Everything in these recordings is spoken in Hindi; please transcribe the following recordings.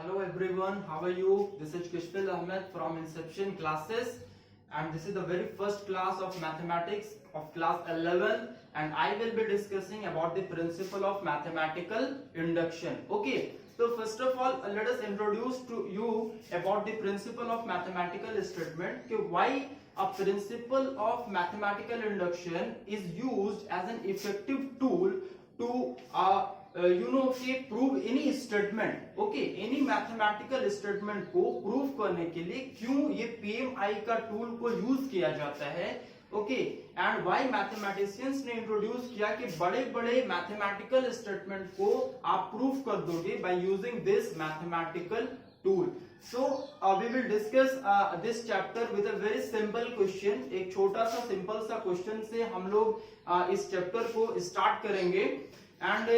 Hello everyone, how are you? This is Kishfil Ahmed from Inception classes, and this is the very first class of mathematics of class 11, and I will be discussing about the principle of mathematical induction. Okay, so first of all let us introduce to you about the principle of mathematical statement. Why a principle of mathematical induction is used as an effective tool to prove any statement. Okay, any mathematical statement को प्रूव करने के लिए क्यों ये पीएमआई का टूल को यूज किया जाता है. ओके, एंड व्हाई मैथमेटिशियंस ने इंट्रोड्यूस किया कि बड़े बड़े मैथमेटिकल स्टेटमेंट को आप प्रूव कर दोगे bye using this mathematical tool. So we will discuss this chapter with a very simple question. एक छोटा सा सिंपल सा क्वेश्चन से हम लोग इस चैप्टर को स्टार्ट करेंगे एंड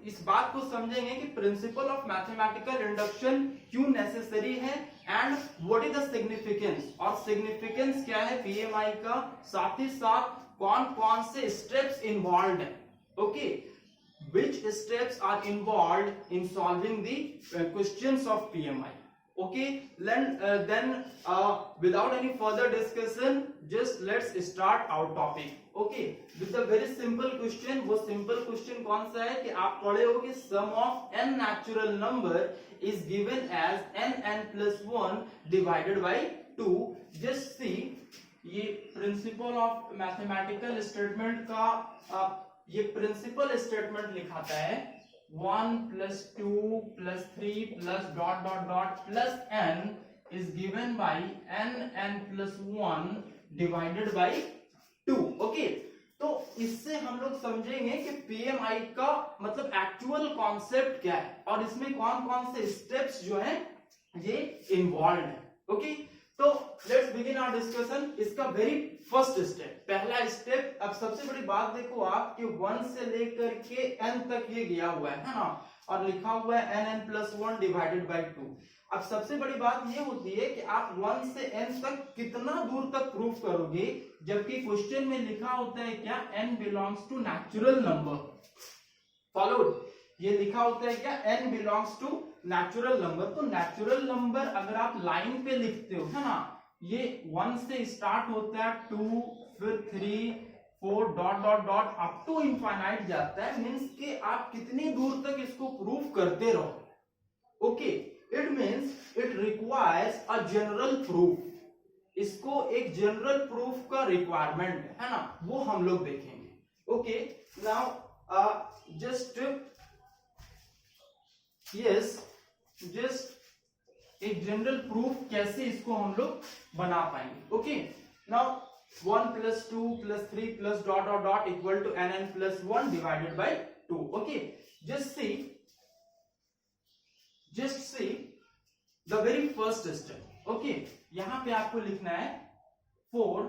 इस बात को समझेंगे कि प्रिंसिपल ऑफ मैथमेटिकल इंडक्शन क्यों नेसेसरी है and what is the significance, और सिग्निफिकेंस क्या है पीएमआई का, साथ ही साथ कौन कौन से स्टेप्स इन्वॉल्व है. Okay, which steps are involved in solving the questions of PMI. Okay, then without any further discussion, just let's start our topic. Okay, with a very simple question. वो simple question कौन सा है कि आप पढ़े हो कि sum of n natural number is given as n plus 1 divided by 2. Just see, ये principle of mathematical statement का ये प्रिंसिपल स्टेटमेंट लिखाता है 1 plus 2 plus 3 plus dot dot dot plus n is given by n plus 1 divided by 2. Okay, तो इससे हम लोग समझेंगे कि पीएमआई का मतलब एक्चुअल कॉन्सेप्ट क्या है और इसमें कौन कौन से स्टेप्स जो है ये इन्वॉल्व है. ओके, तो लेट्स बिगिन आवर डिस्कशन. इसका वेरी फर्स्ट स्टेप, पहला स्टेप. अब सबसे बड़ी बात देखो आप कि 1 से लेकर के n तक ये गया हुआ है ना, और लिखा हुआ है n plus 1 डिवाइडेड बाय 2. अब सबसे बड़ी बात ये होती है कि आप 1 से n तक कितना दूर तक प्रूव करोगे, जबकि क्वेश्चन में लिखा होता है क्या, n belongs to natural number. Followed, ये लिखा होता है क्या, n belongs to natural number. तो नेचुरल नंबर अगर आप लाइन पे लिखते हो है ना, ये 1 से स्टार्ट होता है, 2 फिर 3 4 dot dot dot up to infinite जाता है. मींस कि आप कितनी दूर तक इसको प्रूव करते रहो. Okay, it means it requires a general proof. इसको एक जनरल प्रूफ का रिक्वायरमेंट है ना, वो हम लोग देखेंगे. ओके, नाउ जस्ट एक जनरल प्रूफ कैसे इसको हम लोग बना पाएंगे. Okay, now 1 plus 2 plus 3 plus dot dot dot equal to n plus 1 divided by 2. Okay, just see the very first step. Okay, यहां पे आपको लिखना है 4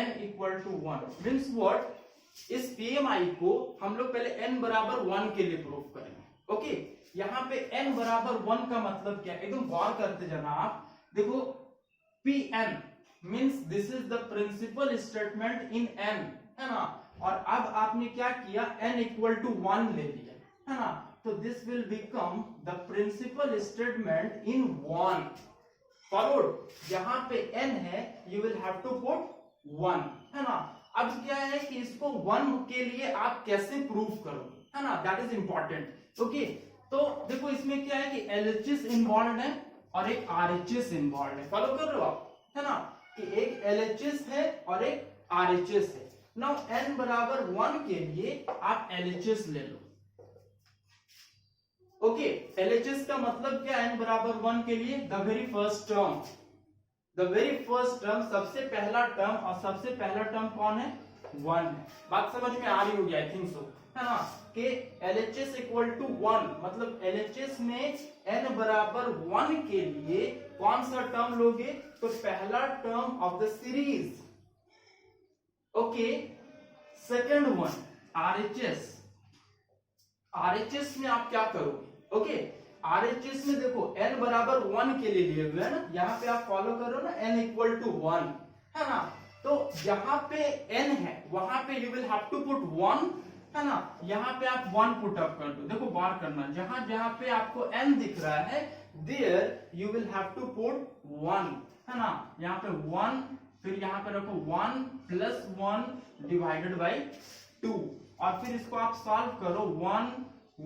n equal to 1 means what, इस PMI को हम लोग पहले n बराबर 1 के लिए प्रूफ करेंगे. ओके, यहाँ पे n बराबर 1 का मतलब क्या है, एकदम गौर करते जाना आप. देखो Pn means this is the principle statement in n है ना, और अब आपने क्या किया, n इक्वल टू 1 ले लिया है ना, तो this will become the principle statement in 1. Forward, जहां पे n है you will have to put 1 है ना. अब क्या है कि इसको 1 के लिए आप कैसे प्रूव करोगे है ना, दैट इज इंपॉर्टेंट. ओके, तो देखो इसमें क्या है कि LHS इन्वॉल्व है और एक RHS इन्वॉल्व है. फॉलो कर रहे हो आप है ना, कि एक LHS है और एक RHS है. नाउ n बराबर 1 के लिए आप LHS ले लो. ओके, LHS का मतलब क्या, n बराबर 1 के लिए द वेरी फर्स्ट टर्म, सबसे पहला टर्म, और सबसे पहला टर्म कौन है, 1 है. बात समझ में आ रही होगी, आई थिंक सो है ना, कि LHS इक्वल टू 1 मतलब LHS में n बराबर 1 के लिए कौन सा टर्म लोगे, तो पहला term of the series. Okay, second one RHS में आप क्या करोगे. ओके, RHS में देखो n बराबर 1 के लिए लिए हुए है ना, यहाँ पे आप फॉलो करो ना, n इक्वल टू 1 है ना, तो जहां पे n है वहां पे you will have to put 1 है ना, यहाँ पे आप 1 पुट अप कर दो। देखो गौर करना, जहां जहां पे आपको n दिख रहा है there you will have to put 1, है ना, यहाँ पे 1, फिर यहाँ पे रखो 1 प्लस 1 डिवाइडेड बाई 2, और फिर इसको आप सॉल्व करो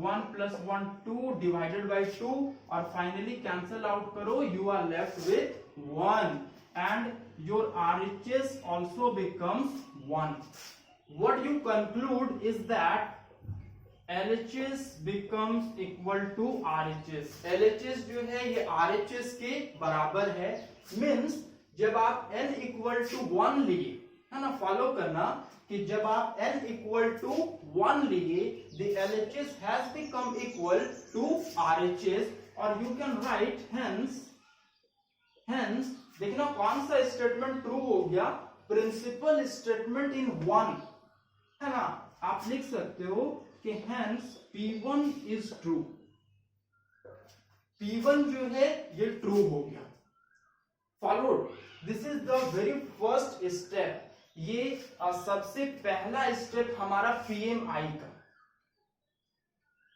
1 प्लस 1 2 डिवाइडेड बाई 2, और फाइनली कैंसल आउट करो, you are left with 1 and your RHS also becomes 1. What you conclude is that LHS becomes equal to RHS. LHS जो है ये RHS के बराबर है, मीन्स जब आप n इक्वल टू 1 लिए, है ना, फॉलो करना कि जब आप n इक्वल टू 1 लिए, the LHS has become equal to RHS, और you can write hence देखना कौन सा स्टेटमेंट ट्रू हो गया, प्रिंसिपल स्टेटमेंट इन 1, है ना, आप लिख सकते हो कि hence P1 is true, P1 जो है ये ट्रू हो गया। Followed, this is the very first step, ये सबसे पहला स्टेप हमारा PMI का,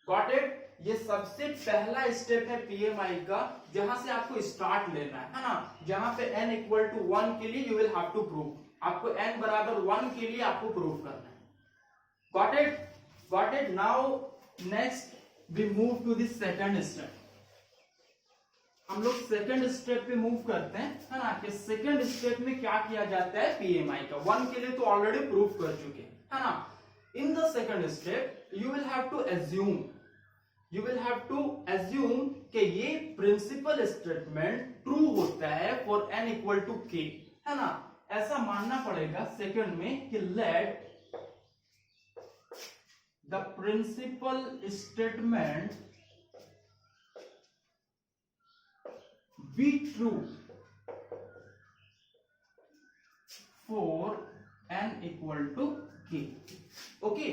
गॉट इट, ये सबसे पहला स्टेप है PMI का, जहां से आपको स्टार्ट लेना है ना, जहां पे n इक्वल टू 1 के लिए you will have to prove, आपको n बराबर 1 के लिए आपको प्रूव करना है, got it. Now next we move to the second step, हम लोग सेकंड स्टेप पे मूव करते हैं, है ना, कि सेकंड स्टेप में क्या किया जाता है PMI का, 1 के लिए तो ऑलरेडी प्रूव कर चुके हैं, है ना। In the second step you will have to assume कि ये प्रिंसिपल स्टेटमेंट ट्रू होता है for n equal to k, है ना, ऐसा मानना पड़ेगा सेकंड में कि let the principle statement be true for n equal to k। Okay,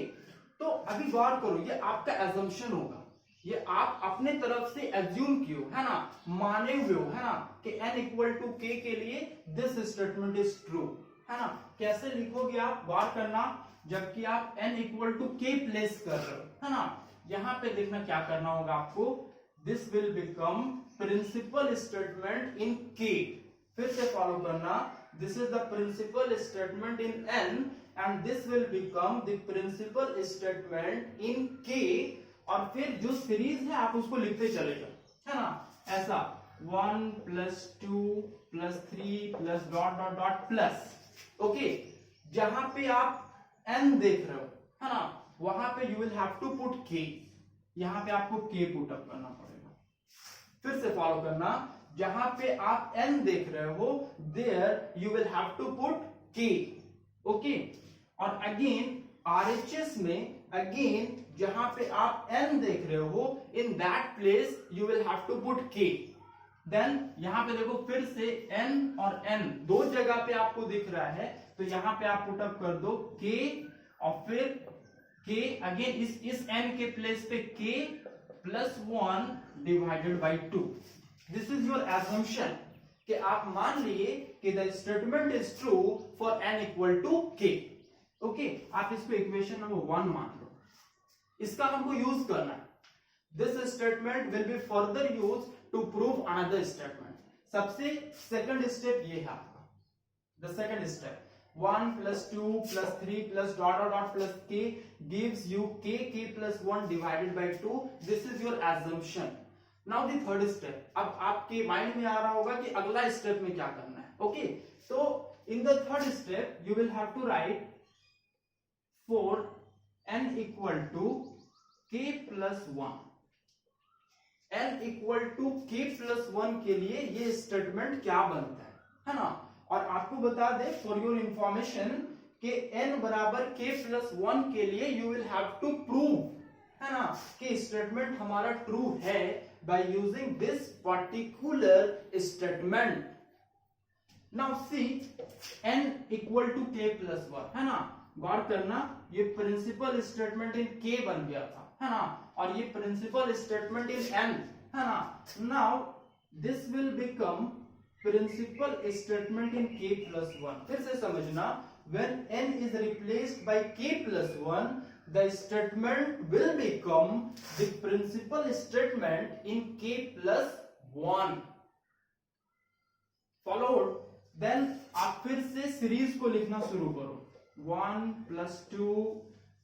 तो अभी गौर करो, ये आपका एजम्पशन होगा, ये आप अपने तरफ से एज्यूम किए हो, है ना, माने हुए हो, है ना, कि n इक्वल टू k के लिए दिस स्टेटमेंट इज ट्रू, है ना। कैसे लिखोगे आप, गौर करना, जबकि आप n equal to k place कर रहे हो, है ना, यहां पे देखना क्या करना होगा आपको, this will become principle statement in k, फिर से फॉलो करना, this is the principle statement in n and this will become the principle statement in k, और फिर जो सीरीज है आप उसको लिखते चलेगा, है ना, ऐसा 1 plus 2 plus 3 plus dot dot dot plus, okay, जहां पे आप n देख रहे हो, है ना, वहां पे you will have to put k, यहां पे आपको k पुट अप करना पड़ेगा, फिर से फॉलो करना, जहां पे आप n देख रहे हो there you will have to put k, okay, और अगेन RHS में अगेन जहां पे आप n देख रहे हो, in that place you will have to put k, then यहां पे देखो फिर से n और n दो जगह पे आपको दिख रहा है, तो यहां पे आप पुट अप कर दो k, और फिर k अगेन इस n के प्लेस पे k plus 1 divided by 2, this is your assumption कि आप मान लिए कि the statement is true for n equal to k, okay, आप इसको इक्वेशन नंबर 1 मान लो, इसका हमको यूज करना है, this statement will be further use to prove another statement. सबसे सेकंड स्टेप ये है आपका, the second step 1 plus 2 plus 3 plus dot dot dot plus k gives you k plus 1 divided by 2, this is your assumption. Now the third step, अब आपके माइंड में आ रहा होगा कि अगला स्टेप में क्या करना है, ओके, तो in the third step you will have to write for n equal to k plus 1, n equal to k plus 1 के लिए ये स्टेटमेंट क्या बनता है ना, और आपको बता दे फॉर योर इंफॉर्मेशन कि n बराबर k प्लस 1 के लिए you will have to prove, है ना, कि स्टेटमेंट हमारा ट्रू है by using this particular statement. Now see n equal to k plus 1, है ना, गौर करना, ये प्रिंसिपल स्टेटमेंट इन k बन गया था, है ना, और ये प्रिंसिपल स्टेटमेंट इन n, है ना। Now this will become principle statement in k plus 1, फिर से समझना, when n is replaced by k plus 1, the statement will become the principal statement in k plus 1. Followed, then आप फिर से सीरीज को लिखना शुरू करो, 1 plus 2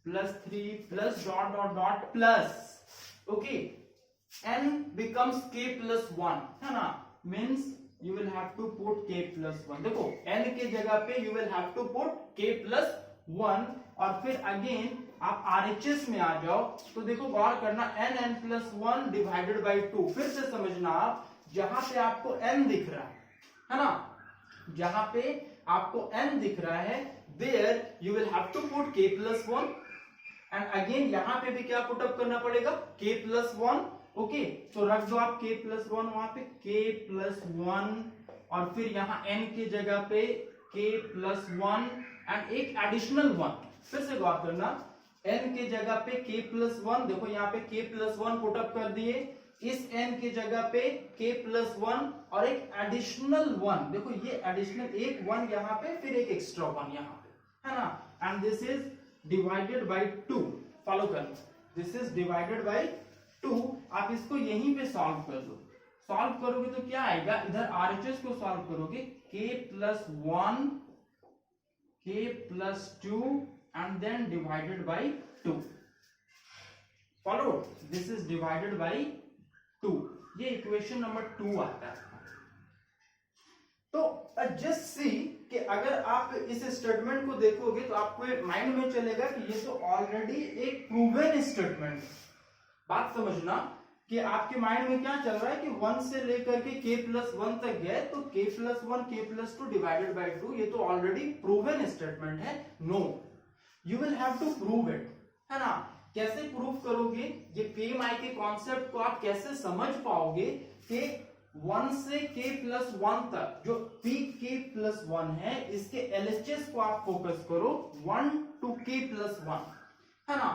plus 3 plus dot dot dot plus, okay, n becomes k plus 1 है ना, means you will have to put k plus 1. देखो n के जगह पे you will have to put k plus 1 और फिर अगेन आप RHS में आ जाओ तो देखो गौर करना n plus 1 divided by 2. फिर से समझना, आप जहां पे आपको n दिख रहा है ना, जहां पे आपको n दिख रहा है there you will have to put k plus 1 and again यहां पे भी क्या पुट अप करना पड़ेगा, k plus 1. ओके, तो रख दो आप k plus 1 वहां पे, k plus 1 और फिर यहाँ n की जगह पे k plus 1 एंड एक एडिशनल 1. फिर से गौर करना, n के जगह पे k plus 1, देखो यहाँ पे k plus 1 पुट अप कर दिए, इस n की जगह पे k plus 1 और एक एडिशनल 1. देखो ये एडिशनल एक 1 यहाँ पे, फिर एक एक्स्ट्रा 1 यहाँ पे, है ना, and this is divided by 2. Follow करना, दिस इज डिवाइडेड बाय 2. आप इसको यहीं पे सॉल्व कर दो. सॉल्व करोगे तो क्या आएगा, इधर RHS को सॉल्व करोगे, k plus 1 k plus 2 and then divided by 2. Follow, this is divided by 2. ये इक्वेशन नंबर 2 आता है. तो जस्ट सी कि अगर आप इस स्टेटमेंट को देखोगे तो आपको माइंड में चलेगा कि ये तो ऑलरेडी एक प्रूवन स्टेटमेंट है. बात समझना कि आपके माइंड में क्या चल रहा है कि 1 से लेकर के k plus 1 तक गए तो k plus 1 k plus 2 divided by 2 ये तो ऑलरेडी प्रूवन स्टेटमेंट है. No, you will have to prove it, है ना. कैसे प्रूव करोगे, ये PMI के कॉन्सेप्ट को आप कैसे समझ पाओगे कि 1 से k plus 1 तक जो pk plus 1 है इसके LHS को आप फोकस करो, 1 to k plus 1, है ना.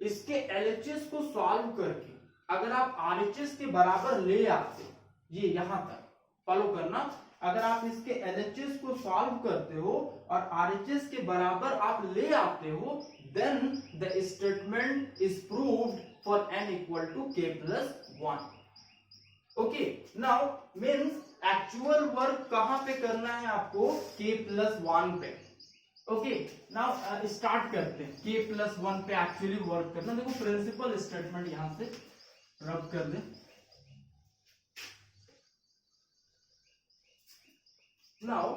इसके LHS को सॉल्व करके अगर आप RHS के बराबर ले आते, ये यहां तक फॉलो करना, अगर आप इसके LHS को सॉल्व करते हो और RHS के बराबर आप ले आते हो, then the statement is proved for n equal to k plus 1. Okay, now means actual work कहां पे करना है आपको, k plus 1 पे. ओके, नाउ स्टार्ट करते हैं. k plus 1 पे एक्चुअली वर्क करना. देखो प्रिंसिपल स्टेटमेंट यहां से रब कर दे. Now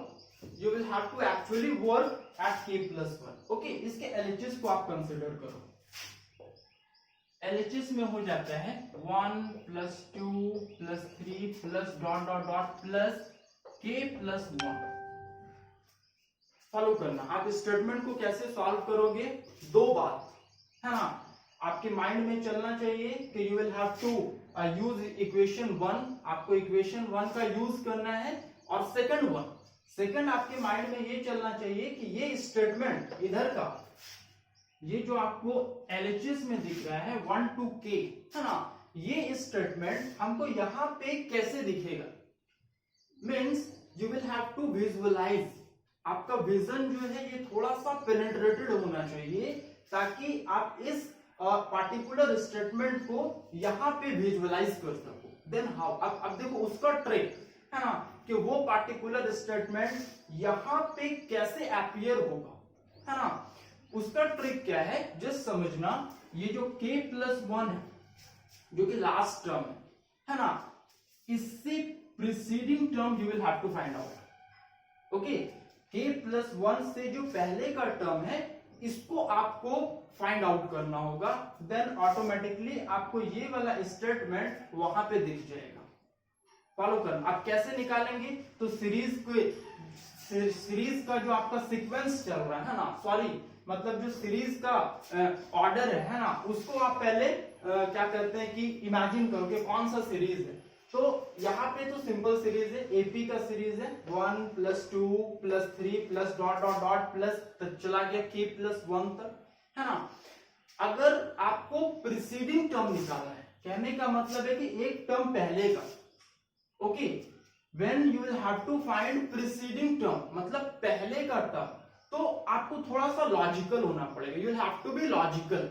you will have to actually work at k plus 1. Okay, इसके LHS को आप कंसिडर करो. LHS में हो जाता है 1 plus 2 plus 3 plus dot dot dot plus k plus 1. Follow करना, आप इस स्टेटमेंट को कैसे सॉल्व करोगे, दो बात है ना आपके माइंड में चलना चाहिए कि you will have to use equation 1. आपको इक्वेशन 1 का यूज करना है. और सेकंड आपके माइंड में ये चलना चाहिए कि ये स्टेटमेंट इधर का, ये जो आपको LHS में दिख रहा है 1 to k, है ना, ये स्टेटमेंट हमको यहां पे कैसे दिखेगा. Means you will have to visualize. आपका विजन जो है ये थोड़ा सा पेनिट्रेटेड होना चाहिए ताकि आप इस पार्टिकुलर स्टेटमेंट को यहां पे विजुअलाइज कर सको. देन हाउ, अब देखो उसका ट्रिक है ना कि वो पार्टिकुलर स्टेटमेंट यहां पे कैसे अपीयर होगा, है ना. उसका ट्रिक क्या है, जस्ट समझना. ये जो k plus 1 है जो कि लास्ट टर्म है ना, इससे preceding term you will have to find out. Okay, k plus 1 से जो पहले का टर्म है इसको आपको फाइंड आउट करना होगा. देन ऑटोमेटिकली आपको ये वाला स्टेटमेंट वहां पे दिख जाएगा. फॉलो करना. आप कैसे निकालेंगे, तो सीरीज का जो आपका सीक्वेंस चल रहा है ना, सॉरी मतलब जो सीरीज का ऑर्डर है ना, उसको आप पहले क्या करते हैं कि इमेजिन करोगे कौन सा सीरीज है. तो यहाँ पे तो सिंपल सीरीज है, AP का सीरीज है 1 plus 2 plus 3 plus dot dot dot plus चला गया k plus 1 तक, है ना. अगर आपको प्रीसीडिंग टर्म निकालना है, कहने का मतलब है कि एक टर्म पहले का. Okay, when you will have to find preceding term मतलब पहले का टर्म, तो आपको थोड़ा सा लॉजिकल होना पड़ेगा, you have to be logical.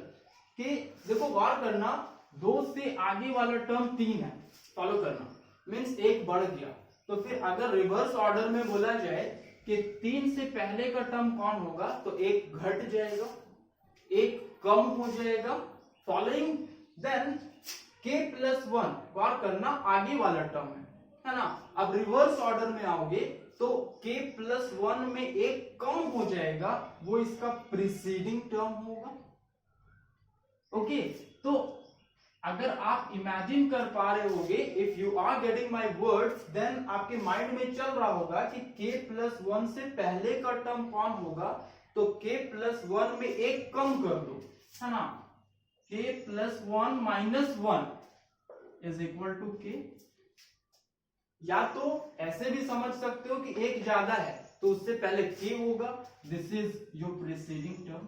कि देखो गौर करना, 2 से आगे वाला टर्म 3 है, फॉलो करना, मीन्स एक बढ़ गया। तो फिर अगर रिवर्स ऑर्डर में बोला जाए कि 3 से पहले का टर्म कौन होगा, तो एक घट जाएगा, एक कम हो जाएगा, फॉलोइंग। देन k+1, गौर करना आगे वाला टर्म है ना। अब रिवर्स ऑर्डर में आओगे तो k+1 में एक कम हो जाएगा, वो इसका प्रीसीडिंग टर्म होगा। ओके, तो अगर आप इमेजिन कर पा रहे होगे, if you are getting my words, then आपके माइंड में चल रहा होगा कि k+1 से पहले का टर्म कौन होगा, तो k+1 में एक कम कर दो, है ना। k+1 - 1 is equal to k। या तो ऐसे भी समझ सकते हो कि एक ज्यादा है तो उससे पहले k होगा, this is your preceding term.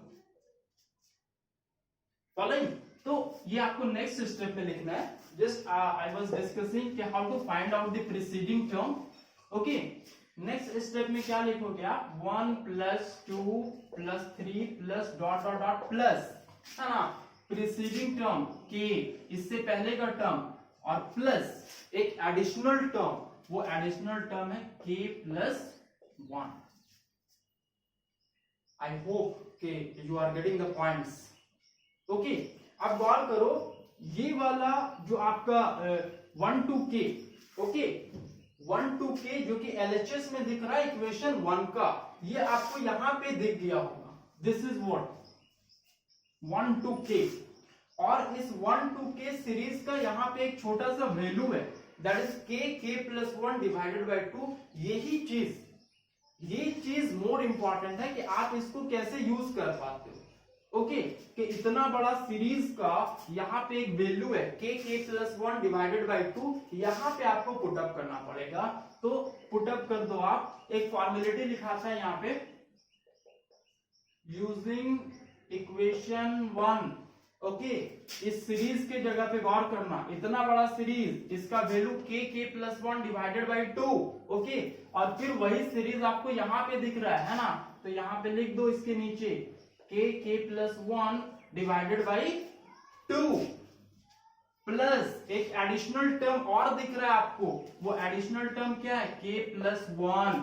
Following. तो ये आपको नेक्स्ट स्टेप में लिखना है। जस्ट आई वाज डिस्कसिंग कि how to find out the preceding term. Okay, next step में क्या लिखोगे आप, 1 + 2 + 3 + ... प्लस, है ना, प्रीसीडिंग टर्म k, इससे पहले का टर्म, और प्लस एक एडिशनल टर्म, वो एडिशनल टर्म है k+1। आई होप कि you are getting the points. Okay, अब गौर करो, ये वाला जो आपका 1 to k, okay, 1 to k जो कि LHS में दिख रहा है इक्वेशन 1 का, ये आपको यहां पे दिख गया होगा, this is what 1 to k। और इस 1 to k सीरीज का यहाँ पे एक छोटा सा वैल्यू है, that is k+1 divided by 2। ये चीज मोर इंपॉर्टेंट है कि आप इसको कैसे यूज कर पाते हो। ओके, कि इतना बड़ा सीरीज का यहाँ पे एक वैल्यू है k+1 डिवाइडेड बाय 2, यहाँ पे आपको पुटअप करना पड़ेगा। तो पुटअप कर दो आप, एक फॉर्मेलिटी लिखा था यहाँ पे, यूजिंग इक्वेशन 1। ओके, इस सीरीज के जगह पे गौर करना, इतना बड़ा सीरीज, इसका value k+1 divided by 2। Okay, और फिर वही सीरीज आपको यहाँ पे दिख रहा है ना, तो यहाँ पे लिख दो इसके नीचे k+1 डिवाइडेड बाय 2 प्लस एक एडिशनल टर्म और दिख रहा है आपको, वो एडिशनल टर्म क्या है, k+1।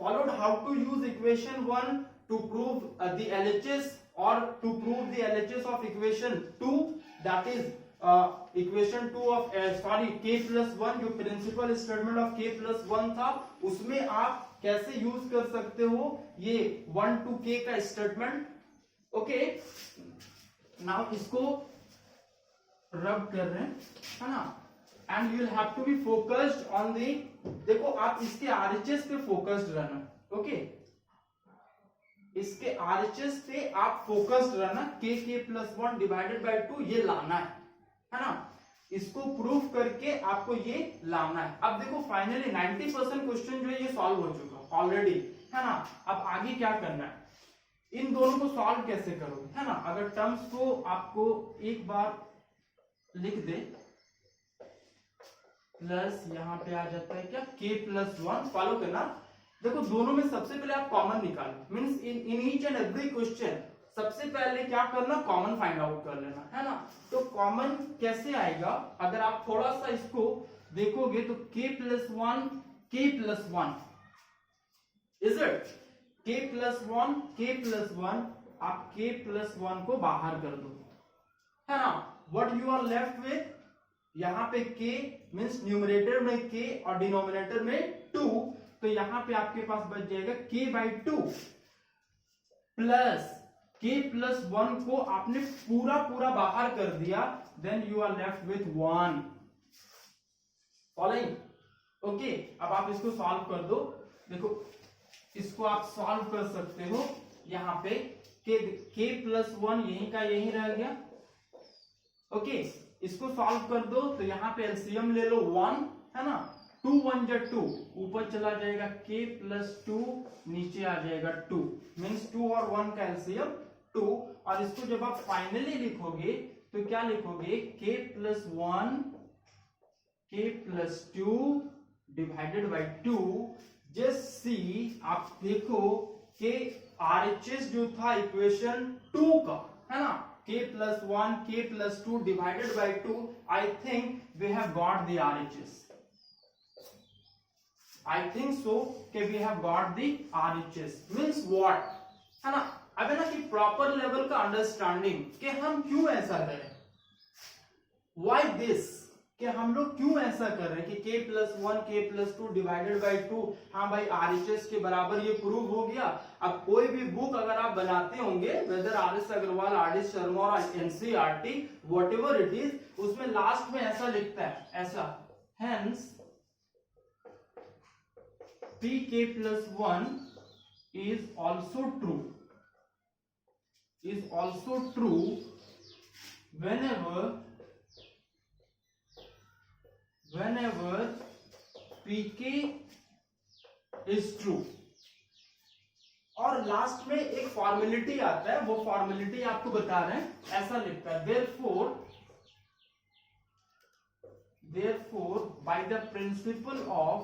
Followed how to use equation 1 to prove the LHS or to prove the LHS of equation 2, that is equation 2 of k+1, जो प्रिंसिपल स्टेटमेंट ऑफ k+1 था, उसमें आप कैसे यूज कर सकते हो ये 1 to k का स्टेटमेंट। ओके, नाउ इसको रब कर रहे हैं, है ना, and you will have to be focused on the, देखो आप इसके RHS पे फोकस्ड रहना। ओके, इसके RHS पे आप फोकस्ड रहना, k+1 डिवाइडेड बाय 2 ये लाना है ना, इसको प्रूफ करके आपको ये लाना है। अब देखो फाइनली 90% क्वेश्चन जो है ये सॉल्व हो चुका ऑलरेडी, है ना। अब आगे क्या करना है, इन दोनों को सॉल्व कैसे करोगे, है ना। अगर टर्म्स को आपको एक बार लिख दे, प्लस यहां पे आ जाता है क्या, k+1, फॉलो करना। देखो दोनों में सबसे पहले आप कॉमन निकालो, means in each and every question सबसे पहले क्या करना, कॉमन फाइंड आउट कर लेना, है ना। तो कॉमन कैसे आएगा, अगर आप थोड़ा सा इसको देखोगे तो k+1 इज इट, k+1 आप k+1 को बाहर कर दो, है ना। What you are left with, यहाँ पे k मींस न्यूमरेटर में k और डिनोमिनेटर में 2, तो यहां पे आपके पास बच जाएगा k/2 प्लस k+1 को आपने पूरा बाहर कर दिया, then you are left with 1। Following. Okay, अब आप इसको सॉल्व कर दो। देखो इसको आप सॉल्व कर सकते हो, यहां पे k+1 यहीं का यहीं रह गया। ओके, इसको सॉल्व कर दो तो यहां पे एलसीएम ले लो 1, है ना, 2 1 जा 2, ऊपर चला जाएगा k+2, नीचे आ जाएगा 2, मींस 2 और 1 का एलसीएम 2। और इसको जब आप फाइनली लिखोगे तो क्या लिखोगे, k+1 k+2 divided by 2, just see, आप देखो कि RHS जो था इक्वेशन 2 का, है ना, k+1 k+2 divided by 2, I think we have got the RHS. I think so कि we have got the RHS. Means what, है ना. अब है ना कि प्रॉपर लेवल का अंडरस्टैंडिंग कि हम क्यों ऐसा करें, why this, कि हम लोग क्यों ऐसा कर रहे हैं कि k+1 k+2 डिवाइडेड बाय 2, हाँ भाई RHS के बराबर ये प्रूव हो गया. अब कोई भी बुक अगर आप बनाते होंगे, whether RS Agarwal, RD Sharma और NCERT whatever it is, उसमें लास्ट में ऐसा लिखता है, ऐसा, hence pk+1 is also true whenever pk is true. और लास्ट में एक फॉर्मेलिटी आता है, वो फॉर्मेलिटी आपको बता रहे हैं, ऐसा लिखता है, therefore by the principle of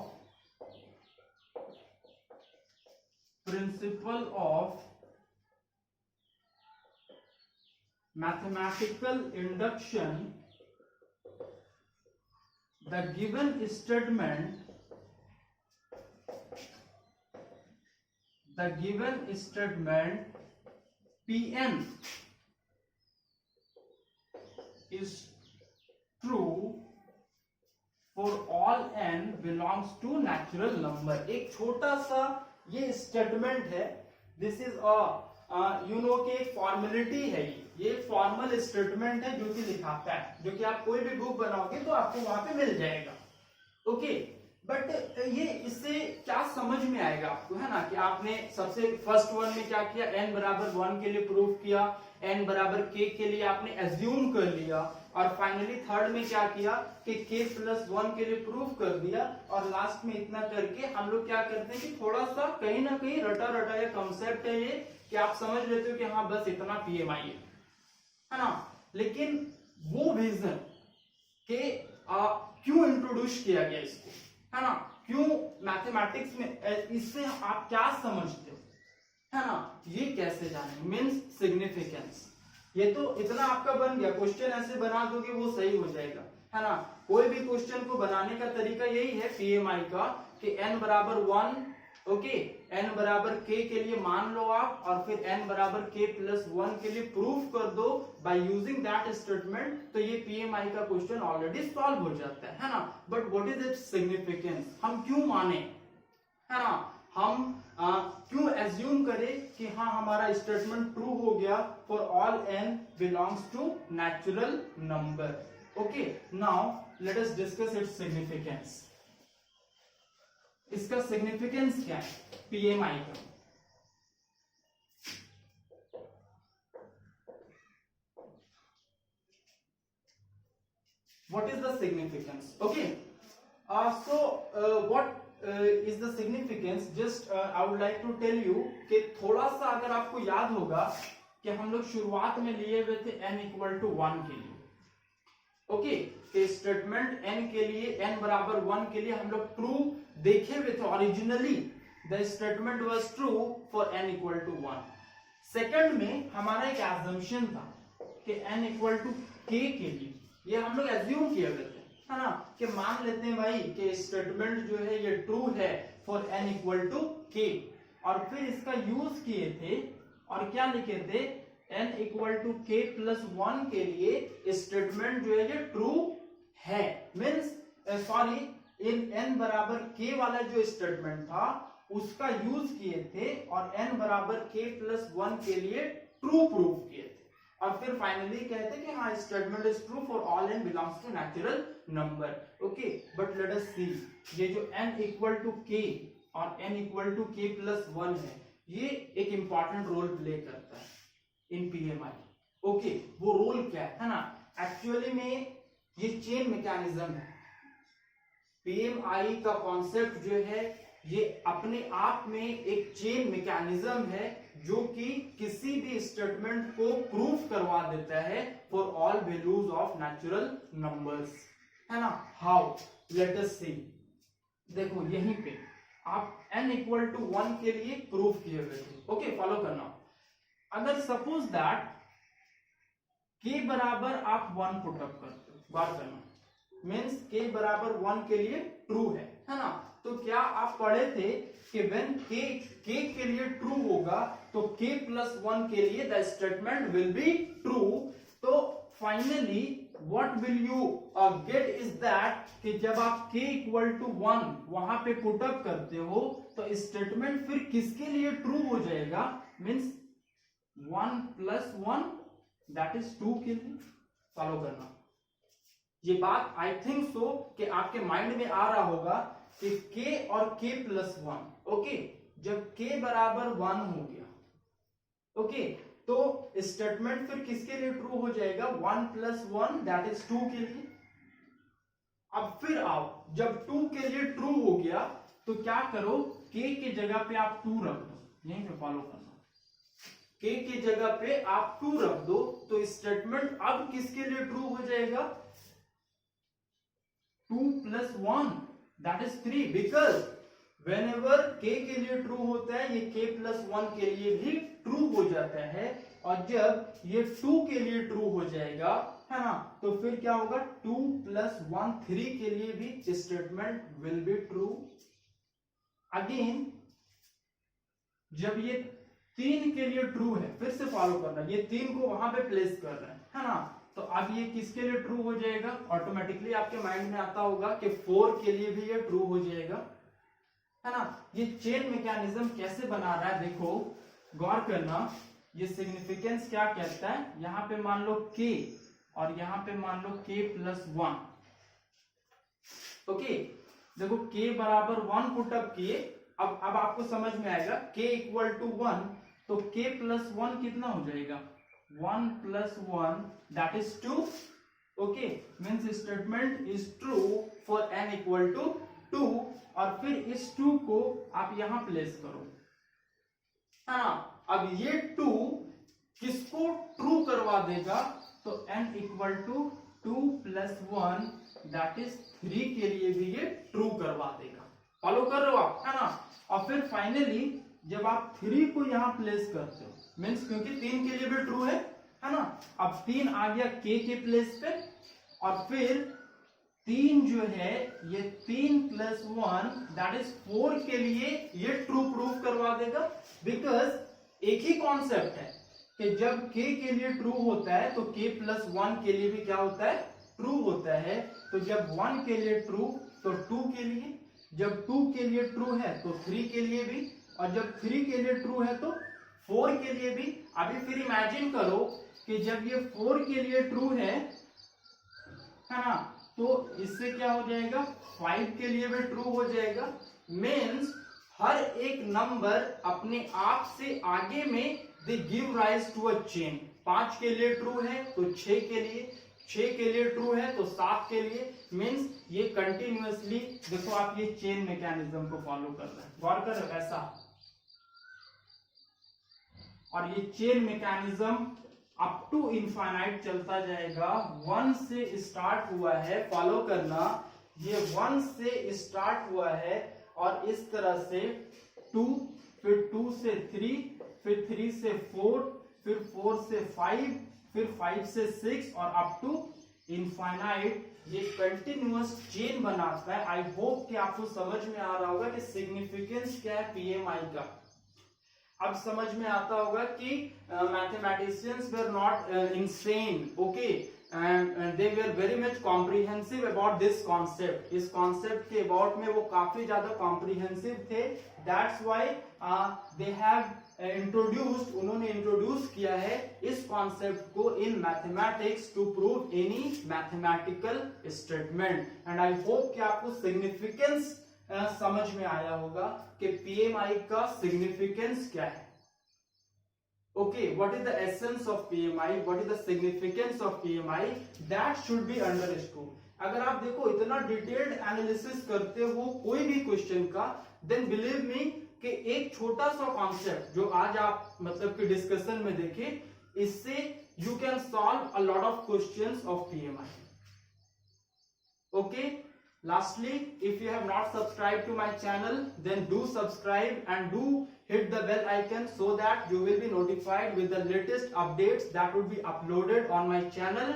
mathematical induction, the given statement Pn is true for all n belongs to natural number. एक छोटा सा ये स्टेटमेंट है, दिस इज यू नो कि एक फॉर्मेलिटी है, ये फॉर्मल स्टेटमेंट है जो कि दिखाता है, जो कि आप कोई भी बुक बनाओगे तो आपको वहां पे मिल जाएगा. ओके, बट ये इससे क्या समझ में आएगा आपको, है ना, कि आपने सबसे फर्स्ट वन में क्या किया, n बराबर 1 के लिए प्रूव किया, n बराबर k के लिए आपने एज्यूम कर लिया, और फाइनली थर्ड में क्या किया कि k+1 के लिए प्रूव कर दिया, और लास्ट में इतना करके हम लोग क्या करते हैं कि थोड़ा सा कहीं ना कहीं रटा रटाया कंसेप्ट है ये, कि आप समझ लेते हो कि हाँ बस इतना PMI है ना. लेकिन वो विजन के क्यों इंट्रोड्यूस किया गया इसको, है ना, क्यों मैथमेटिक्स में, इससे आप क्या समझते हो, है ना, ये कैसे जाने, मीन्स सिग्निफिकेंस. ये तो इतना आपका बन गया, क्वेश्चन ऐसे बना दोगे वो सही हो जाएगा, है ना. कोई भी क्वेश्चन को बनाने का तरीका यही है PMI का कि n बराबर 1, ओके, n बराबर k के लिए मान लो आप, और फिर n बराबर k+1 के लिए प्रूफ कर दो बाय यूजिंग दैट स्टेटमेंट, तो ये PMI का क्वेश्चन ऑलरेडी सॉल्व हो जाता है ना. But what is its significance, हम क्यों माने, है ना, हम क्यों एज्यूम करें कि हाँ हमारा स्टेटमेंट ट्रू हो गया for all n belongs to natural number. Okay, now let us discuss its significance. इसका सिग्निफिकेंस क्या है PMI का. What is the significance? Okay, what is the significance? Just I would like to tell you कि थोड़ा सा अगर आपको याद होगा कि हम लोग शुरुआत में लिए हुए थे n = 1 के लिए, ओके, कि स्टेटमेंट n के लिए, n बराबर 1 के लिए हम लोग ट्रू देखे हुए थे. Originally the statement was true for n = 1. Second में हमारा एक एजम्पशन था कि n = k के लिए, ये हम लोग एज्यूम किए हुए थे, है ना, कि मान लेते हैं भाई कि स्टेटमेंट जो है ये ट्रू है फॉर n = k, और फिर इसका यूज किए थे और क्या लिखे थे, n = k+1 के लिए स्टेटमेंट जो है ये ट्रू है. मीन्स सॉरी, इन n बराबर k वाला जो स्टेटमेंट था उसका यूज किए थे और n बराबर k+1 के लिए ट्रू प्रूफ किए थे, और फिर फाइनली कहते हैं कि हाँ statement is true for all n belongs to natural number. Okay, but let us see, ये जो n = k और n = k+1 है, ये एक इंपॉर्टेंट रोल प्ले करता है इन PMI. ओके, वो रोल क्या है ना, एक्चुअली में ये चेन मैकेनिज्म है. PMI का कॉन्सेप्ट जो है ये अपने आप में एक चेन मैकेनिज्म है जो कि किसी भी स्टेटमेंट को प्रूफ करवा देता है for all values of natural numbers, है ना. हाउ, लेट अस सी. देखो यहीं पे आप n इक्वल टू 1 के लिए प्रूव किए हुए थे। ओके, फॉलो करना। अगर सपोज दैट k बराबर आप 1 पुट अप करते हो, बात करना, मीन्स k बराबर 1 के लिए ट्रू है ना, तो क्या आप पढ़े थे कि व्हेन k के लिए ट्रू होगा तो k प्लस 1 के लिए the statement will be true. तो finally what will you get is that कि जब आप k इक्वल टू 1 वहां पे पुट अप करते हो तो स्टेटमेंट फिर किसके लिए ट्रू हो जाएगा, मीन्स 1 प्लस 1 दैट इज 2 के लिए। फॉलो करना, ये बात आई थिंक सो कि आपके माइंड में आ रहा होगा कि k और k प्लस 1, ओके, जब k बराबर 1 हो गया, ओके, तो स्टेटमेंट फिर किसके लिए ट्रू हो जाएगा, 1 प्लस 1 दैट इज 2 के लिए। अब फिर आओ, जब 2 के लिए ट्रू हो गया तो क्या करो, k की जगह पे आप 2 रख दो, यहीं पे फॉलो करना, k की जगह पे आप 2 रख दो तो स्टेटमेंट अब किसके लिए ट्रू हो जाएगा, 2 plus 1 that is 3, because whenever k के लिए ट्रू होता है ये k प्लस 1 के लिए भी ट्रू हो जाता है, और जब ये 2 के लिए ट्रू हो जाएगा, है ना, तो फिर क्या होगा, 2 प्लस 1 3 के लिए भी statement will be true. Again जब ये 3 के लिए ट्रू है, फिर से फॉलो करना, ये 3 को वहां पे प्लेस कर रहे हैं, है ना, तो अब ये किसके लिए ट्रू हो जाएगा, ऑटोमेटिकली आपके माइंड में आता होगा कि 4 के लिए भी ये ट्रू हो जाएगा, है ना। ये चेन मैकेनिज्म कैसे बना रहा है देखो, गौर करना, ये सिग्निफिकेंस क्या कहता है, यहां पे मान लो k और यहां पे मान लो k प्लस 1, ओके, देखो k बराबर 1 पुट अप किए, अब आपको समझ में आएगा k इक्वल टू 1, तो k प्लस 1 कितना हो जाएगा, 1 plus 1 that is 2, okay, means statement is true for n equal to 2, और फिर इस 2 को आप यहां प्लेस करो, है ना। अब ये 2 किसको ट्रू करवा देगा, तो n equal to 2 plus 1 that is 3 के लिए भी ये ट्रू करवा देगा। फॉलो कर रहे हो आप, है ना। और फिर फाइनली जब आप 3 को यहां प्लेस करते हो, मीन्स क्योंकि 3 के लिए भी ट्रू है ना, अब 3 आ गया k के प्लेस पे, और फिर 3 जो है ये 3 प्लस 1 दैट इज 4 के लिए ये ट्रू प्रूफ करवा देगा, बिकॉज एक ही कॉन्सेप्ट है कि जब k के लिए ट्रू होता है तो k प्लस 1 के लिए भी क्या होता है, ट्रू होता है। तो जब 1 के लिए ट्रू तो 2 के लिए, जब 2 के लिए ट्रू है तो 3 के लिए भी, और जब 3 के लिए ट्रू है तो 4 के लिए भी। अभी फिर इमेजिन करो कि जब ये 4 के लिए ट्रू है ना, तो इससे क्या हो जाएगा, 5 के लिए भी ट्रू हो जाएगा। मीन्स हर एक नंबर अपने आप से आगे में they give rise to a chain. 5 के लिए ट्रू है तो 6 के लिए, 6 के लिए ट्रू है तो 7 के लिए। मीन्स ये कंटिन्यूअसली देखो आप ये चेन मैकेनिज्म को फॉलो कर रहे हैं, गौर कर रहे हो ऐसा, और ये chain mechanism up to infinite चलता जाएगा। 1 से स्टार्ट हुआ है, फॉलो करना, ये 1 से स्टार्ट हुआ है और इस तरह से 2, फिर 2 से 3, फिर 3 से 4, फिर 4 से 5, फिर 5 से 6 और अप टू इनफाइनाइट ये कंटिन्यूअस चेन बनाता है। आई होप कि आपको समझ में आ रहा होगा कि सिग्निफिकेंस क्या है पीएमआई का। अब समझ में आता होगा कि mathematicians were not insane, okay, and they were very much comprehensive about this concept. इस कॉन्सेप्ट के अबाउट में वो काफी ज्यादा कॉम्प्रिहेंसिव थे, that's why they have introduced, उन्होंने इंट्रोड्यूस किया है इस कॉन्सेप्ट को in mathematics to prove any mathematical statement. And I hope कि आपको सिग्निफिकेंस समझ में आया होगा कि पीएमआई का सिग्निफिकेंस क्या है। Okay, what is the essence of PMI, what is the significance of PMI, that should be understood. अगर आप देखो इतना डिटेल्ड एनालिसिस करते हो कोई भी क्वेश्चन का, देन बिलीव मी कि एक छोटा सा कॉन्सेप्ट जो आज आप मतलब कि डिस्कशन में देखें, इससे you can solve a lot of questions of PMI. Okay, Lastly, if you have not subscribed to my channel, then do subscribe and do hit the bell icon so that you will be notified with the latest updates that will be uploaded on my channel.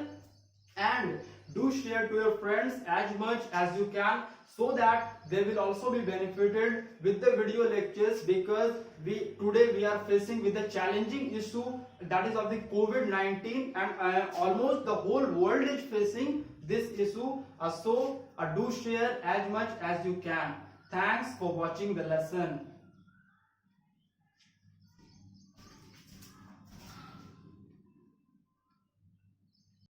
And do share to your friends as much as you can so that they will also be benefited with the video lectures, because today we are facing with the challenging issue that is of the COVID-19, and almost the whole world is facing this issue. So do share as much as you can. Thanks for watching the lesson.